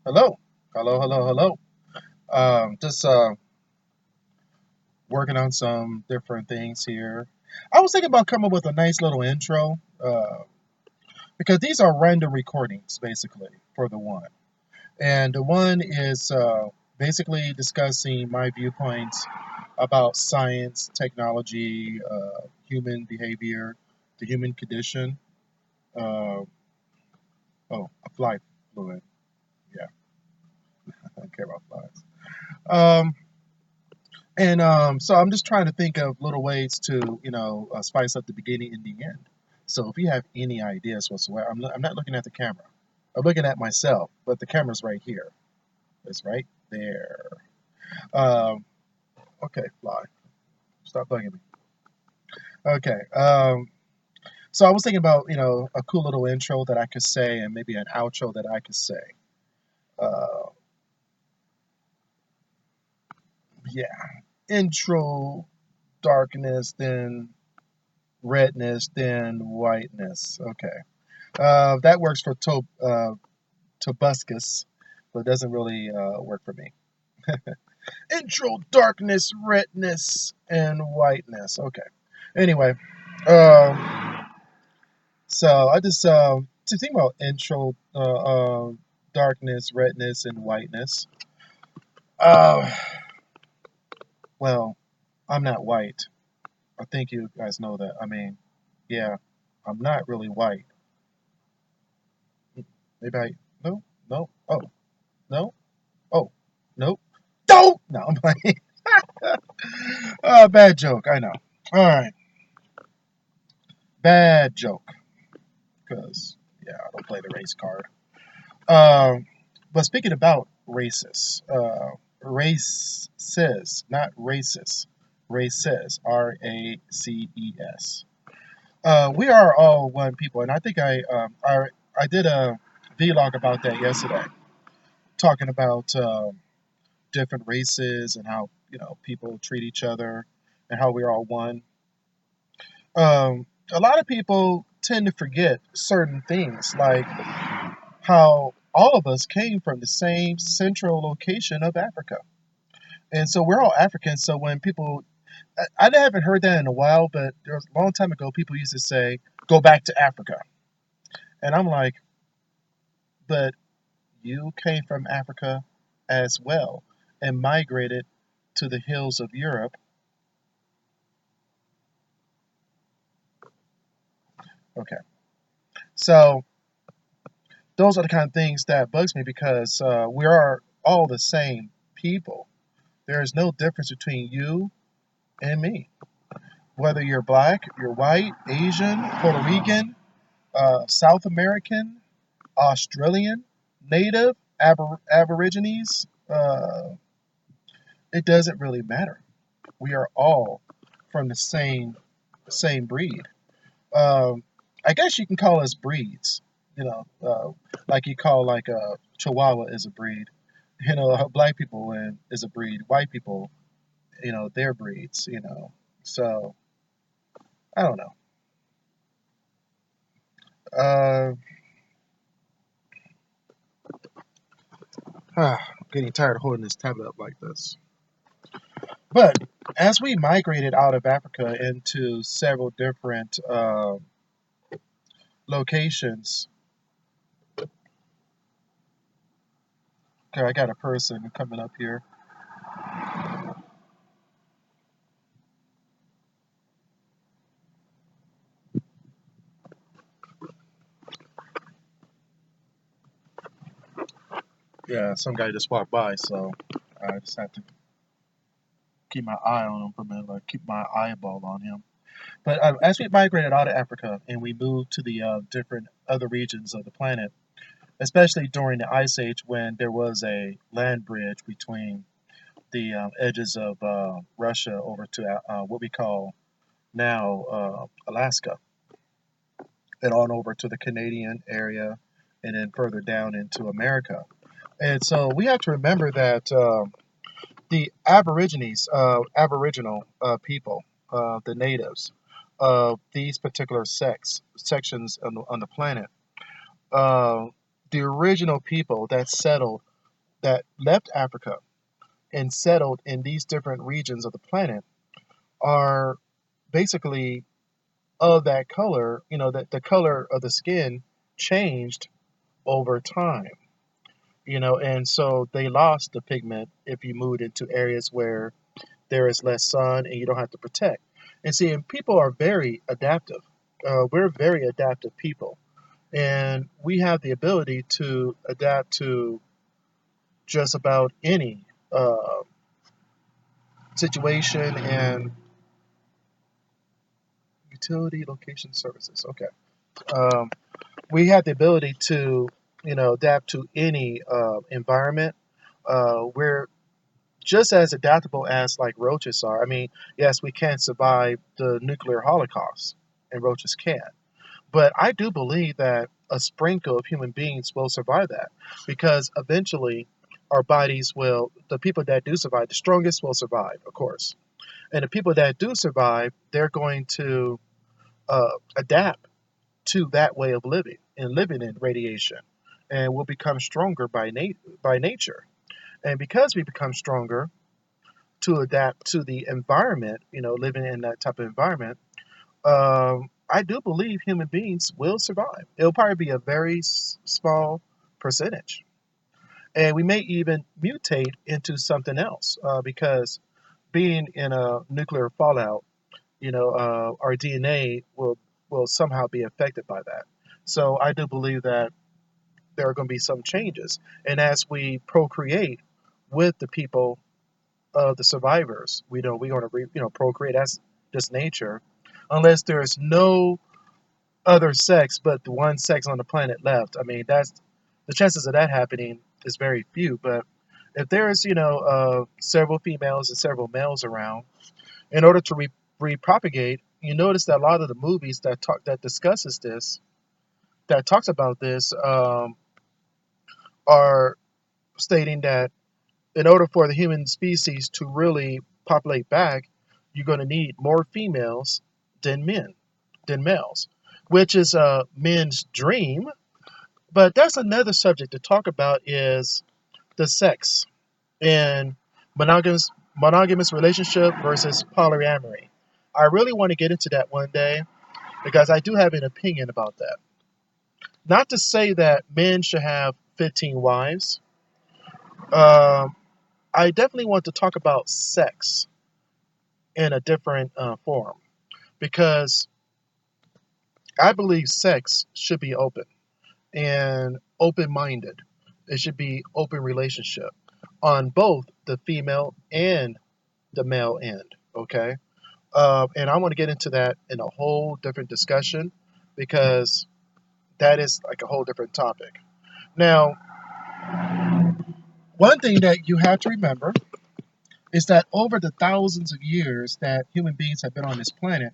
Hello, hello. Just working on some different things here. I was thinking about coming up with a nice little intro because these are random recordings, basically, for the one. And the one is basically discussing my viewpoints about science, technology, human behavior, the human condition. Uh, oh, a fly flew in. Yeah, I don't care about flies. Um, And so I'm just trying to think of little ways to, spice up the beginning and the end. So if you have any ideas whatsoever, I'm not looking at the camera. I'm looking at myself, but the camera's right here. It's right there. Um, okay, fly. Stop bugging me. Okay. So I was thinking about, a cool little intro that I could say and maybe an outro that I could say. Uh, yeah. Intro, darkness, then redness, then whiteness. Okay. That works for Tobuscus, but it doesn't really work for me. Intro, darkness, redness, and whiteness. Okay. Anyway, um, so I just to think about intro, darkness, redness, and whiteness. Uh, well, I'm not white. I think you guys know that. I mean, yeah, I'm not really white. Maybe I no no oh no oh no don't no I'm playing. Bad joke. I know. All right, bad joke. Because yeah, I don't play the race card. Um, but speaking about races, races, not racist. Races, RACES. We are all one people, and I think I did a vlog about that yesterday, talking about different races and how people treat each other and how we're all one. A lot of people tend to forget certain things, like how all of us came from the same central location of Africa. And so we're all Africans. So when people, I haven't heard that in a while, but there was a long time ago, people used to say, go back to Africa. And I'm like, but you came from Africa as well and migrated to the hills of Europe. Okay. So those are the kind of things that bugs me because we are all the same people. There is no difference between you and me. Whether you're black, you're white, Asian, Puerto Rican, South American, Australian, Native, Aborigines, it doesn't really matter. We are all from the same breed. Um, I guess you can call us breeds. Like you call like a Chihuahua is a breed. Black people is a breed. White people, they're breeds. So I don't know. Uh, I'm getting tired of holding this tablet up like this. But as we migrated out of Africa into several different locations, okay, I got a person coming up here. Yeah, some guy just walked by, so I just had to keep my eye on him for a minute, like keep my eyeball on him. But as we migrated out of Africa and we moved to the different other regions of the planet, especially during the Ice Age when there was a land bridge between the edges of Russia over to what we call now Alaska, and on over to the Canadian area, and then further down into America. And so we have to remember that the Aborigines, Aboriginal people, the natives of these particular sections on the planet, uh, the original people that settled that left Africa and settled in these different regions of the planet are basically of that color, that the color of the skin changed over time, and so they lost the pigment if you moved into areas where there is less sun and you don't have to protect. And see, and people are very adaptive. We're very adaptive people, and we have the ability to adapt to just about any uh, situation and utility location services. Okay. Um, we have the ability to, adapt to any environment. We're just as adaptable as like roaches are. I mean, yes, we can't survive the nuclear holocaust, and roaches can. But I do believe that a sprinkle of human beings will survive that because eventually our bodies will, the people that do survive, the strongest will survive, of course. And the people that do survive, they're going to adapt to that way of living and living in radiation and will become stronger by nature. And because we become stronger to adapt to the environment, living in that type of environment, I do believe human beings will survive. It'll probably be a very small percentage. And we may even mutate into something else because being in a nuclear fallout, our DNA will somehow be affected by that. So I do believe that there are going to be some changes. And as we procreate with the people of the survivors, we're going to procreate as just nature, unless there's no other sex but the one sex on the planet left. I mean, that's the chances of that happening is very few. But if there's several females and several males around, in order to repropagate, you notice that a lot of the movies that discusses this, that talks about this, are stating that in order for the human species to really populate back, you're going to need more females than males, which is a men's dream. But that's another subject to talk about is the sex in monogamous relationship versus polyamory. I really want to get into that one day because I do have an opinion about that. Not to say that men should have 15 wives. Um, I definitely want to talk about sex in a different form because I believe sex should be open and open-minded. It should be open relationship on both the female and the male end. Okay, and I want to get into that in a whole different discussion because that is like a whole different topic. Now, one thing that you have to remember is that over the thousands of years that human beings have been on this planet,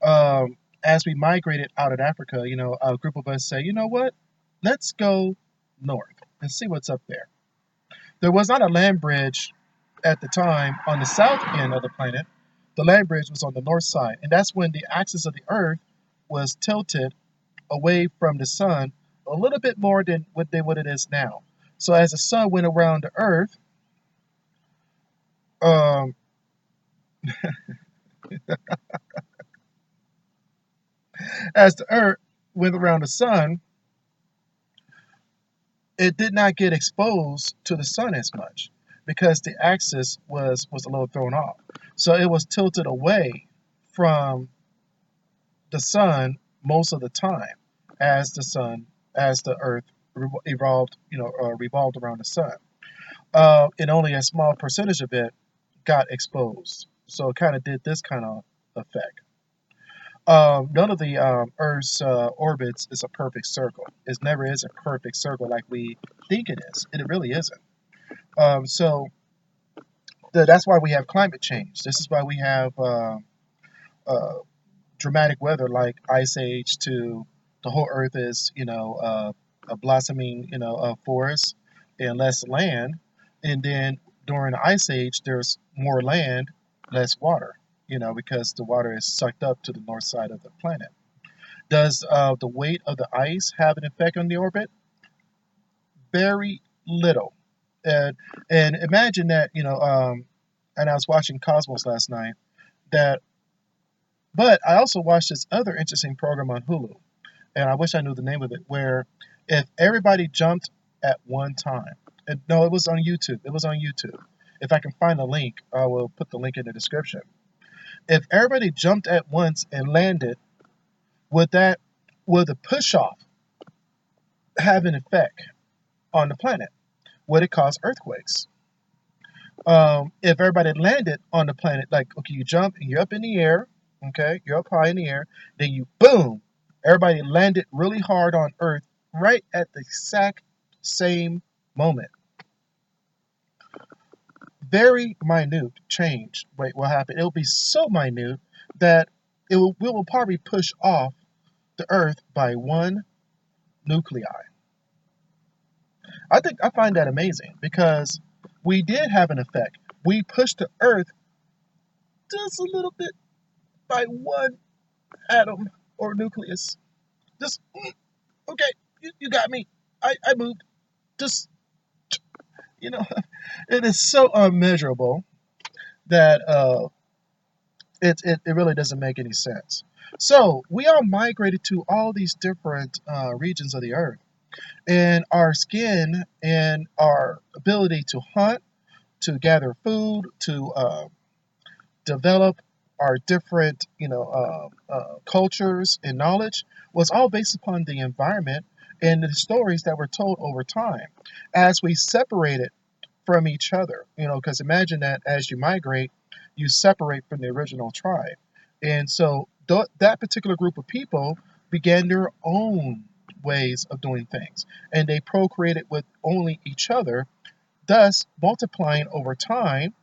as we migrated out of Africa, a group of us say, you know what? Let's go north and see what's up there. There was not a land bridge at the time on the south end of the planet. The land bridge was on the north side, and that's when the axis of the Earth was tilted away from the sun a little bit more than what it is now. So as the sun went around the Earth, um, as the Earth went around the sun, it did not get exposed to the sun as much because the axis was a little thrown off. So it was tilted away from the sun most of the time as the Earth revolved around the sun. And only a small percentage of it got exposed. So it kind of did this kind of effect. None of the Earth's orbits is a perfect circle. It never is a perfect circle like we think it is. It really isn't. So that's why we have climate change. This is why we have uh, dramatic weather like ice age to the whole Earth is, a blossoming, forest and less land. And then during the ice age, there's more land, less water, because the water is sucked up to the north side of the planet. Does the weight of the ice have an effect on the orbit? Very little. And imagine that, and I was watching Cosmos last night. That, but I also watched this other interesting program on Hulu, and I wish I knew the name of it, where if everybody jumped at one time, and no, it was on YouTube. It was on YouTube. If I can find the link, I will put the link in the description. If everybody jumped at once and landed, would that would the push off have an effect on the planet? Would it cause earthquakes? If everybody landed on the planet, like, okay, you jump and you're up in the air, okay, you're up high in the air, then you boom, everybody landed really hard on Earth right at the exact same moment. Very minute change. Wait, what happened? It'll be so minute that we will probably push off the Earth by one nuclei. I find that amazing because we did have an effect. We pushed the Earth just a little bit by one atom or nucleus. Just okay, you got me. I moved. Just you know, it is so unmeasurable that it really doesn't make any sense. So we all migrated to all these different regions of the earth, and our skin and our ability to hunt, to gather food, to develop our different, cultures and knowledge was all based upon the environment and the stories that were told over time. As we separated from each other, because imagine that as you migrate, you separate from the original tribe. And so that particular group of people began their own ways of doing things, and they procreated with only each other, thus multiplying over time,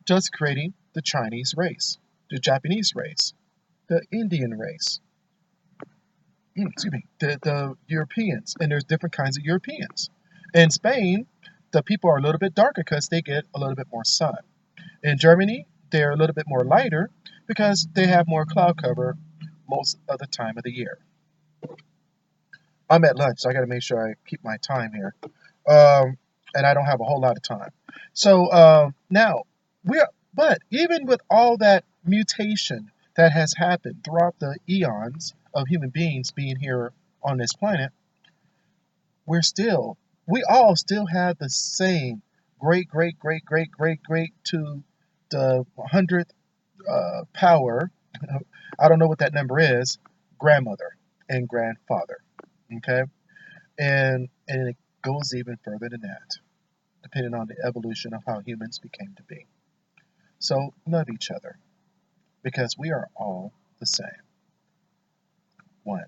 just creating the Chinese race, the Japanese race, the Indian race, excuse me, the Europeans, and there's different kinds of Europeans. In Spain, the people are a little bit darker because they get a little bit more sun. In Germany, they're a little bit more lighter because they have more cloud cover most of the time of the year. I'm at lunch, so I got to make sure I keep my time here. And I don't have a whole lot of time. So now, but even with all that mutation that has happened throughout the eons of human beings being here on this planet, we're still, we all still have the same great, great, great, great, great, great to the 100th power. I don't know what that number is. Grandmother and grandfather. Okay, and it goes even further than that, depending on the evolution of how humans became to be. So love each other because we are all the same. One.